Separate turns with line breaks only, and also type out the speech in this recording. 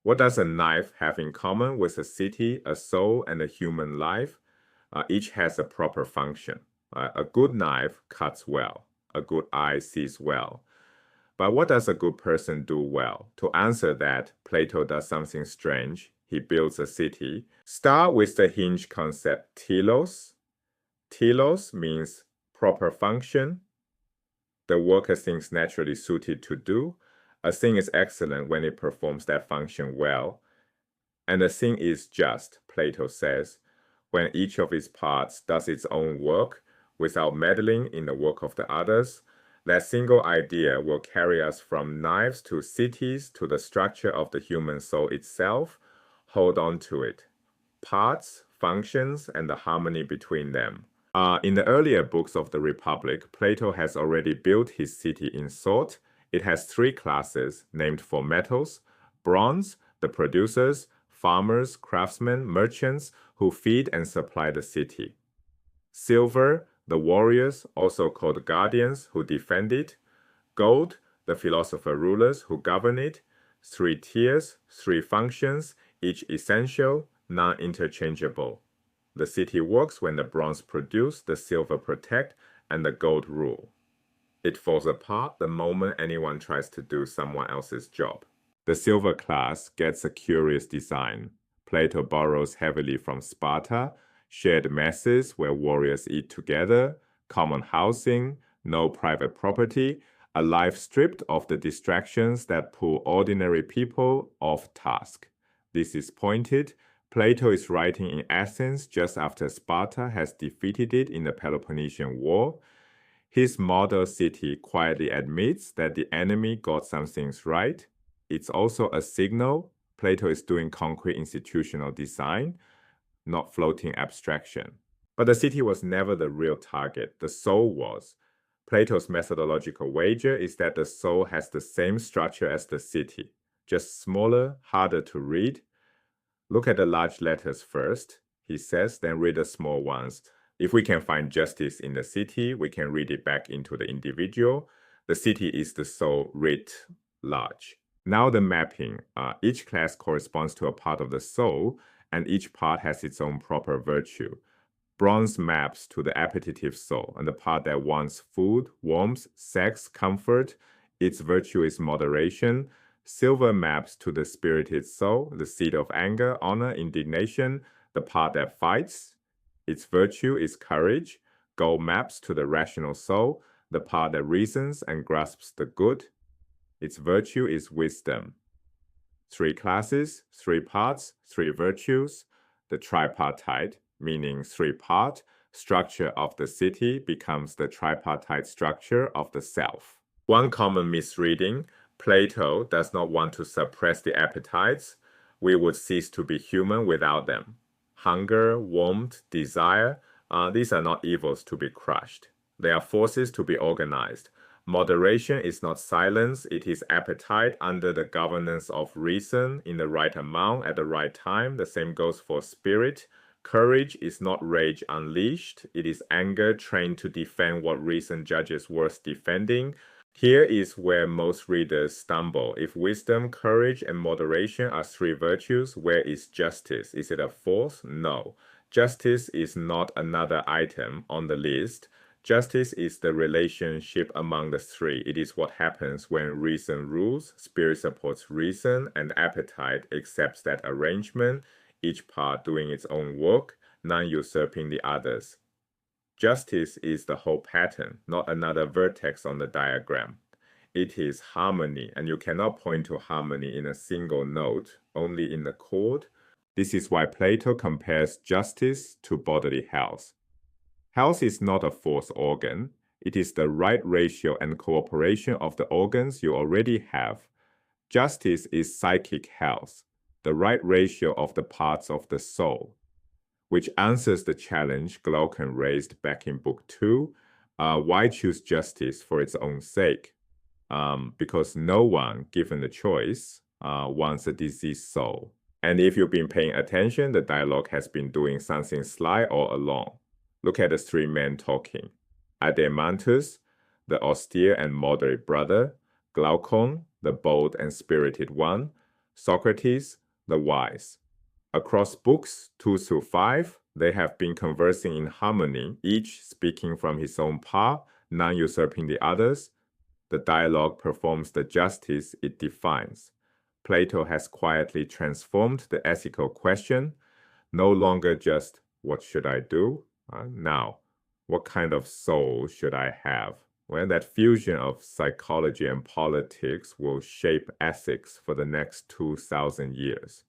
What does a knife have in common with a city, a soul, and a human life? Each has a proper function. A good knife cuts well. A good eye sees well. But what does a good person do well? To answer that, Plato does something strange. He builds a city. Start with the hinge concept, telos. Telos means proper function, the work a thing is naturally suited to do. A thing is excellent when it performs that function well. And a thing is just, Plato says, when each of its parts does its own work without meddling in the work of the others. That single idea will carry us from knives to cities to the structure of the human soul itself. Hold on to it. Parts, functions, and the harmony between them. In the earlier books of the Republic, Plato has already built his city in thought. It has 3 classes named for metals: bronze, the producers; farmers, craftsmen, merchants who feed and supply the city; silver, the warriors, also called guardians, who defend it; gold, the philosopher-rulers who govern it. 3 tiers, 3 functions, each essential, non-interchangeable. The city works when the bronze produce, the silver protect, and the gold rule. It falls apart the moment anyone tries to do someone else's job. The silver class gets a curious design. Plato borrows heavily from Sparta: shared messes where warriors eat together, common housing, no private property, a life stripped of the distractions that pull ordinary people off task. This is pointed. Plato is writing in Athens just after Sparta has defeated it in the Peloponnesian War. His model city quietly admits that the enemy got some things right. It's also a signal Plato is doing concrete institutional design, not floating abstraction. But the city was never the real target. The soul was. Plato's methodological wager is that the soul has the same structure as the city, just smaller, harder to read. Look at the large letters first, he says, then read the small ones. If we can find justice in the city, we can read it back into the individual. The city is the soul, writ large. Now the mapping. Each class corresponds to a part of the soul, and each part has its own proper virtue. Bronze maps to the appetitive soul, and the part that wants food, warmth, sex, comfort. Its virtue is moderation. Silver maps to the spirited soul, the seat of anger, honor, indignation, the part that fights. Its virtue is courage. Gold maps to the rational soul, the part that reasons and grasps the good. Its virtue is wisdom. 3 classes, 3 parts, 3 virtues. The tripartite, meaning 3-part, structure of the city becomes the tripartite structure of the self. One common misreading: Plato does not want to suppress the appetites. We would cease to be human without them. Hunger, warmth, desire, these are not evils to be crushed. They are forces to be organized. Moderation is not silence, it is appetite under the governance of reason, in the right amount, at the right time. The same goes for spirit. Courage is not rage unleashed, it is anger trained to defend what reason judges worth defending. Here is where most readers stumble. If wisdom, courage, and moderation are 3 virtues, where is justice? Is it a 4th? No. Justice is not another item on the list. Justice is the relationship among the 3. It is what happens when reason rules, spirit supports reason, and appetite accepts that arrangement, each part doing its own work, none usurping the others. Justice is the whole pattern, not another vertex on the diagram. It is harmony, and you cannot point to harmony in a single note, only in the chord. This is why Plato compares justice to bodily health. Health is not a 4th organ. It is the right ratio and cooperation of the organs you already have. Justice is psychic health, the right ratio of the parts of the soul, which answers the challenge Glaucon raised back in Book 2. Why choose justice for its own sake? Because no one, given the choice, wants a diseased soul. And if you've been paying attention, the dialogue has been doing something sly all along. Look at the 3 men talking. Adeimantus, the austere and moderate brother; Glaucon, the bold and spirited one; Socrates, the wise. Across books 2 through 5, they have been conversing in harmony, each speaking from his own part, none usurping the others. The dialogue performs the justice it defines. Plato has quietly transformed the ethical question, no longer just, what should I do? Now, what kind of soul should I have? Well, that fusion of psychology and politics will shape ethics for the next 2,000 years.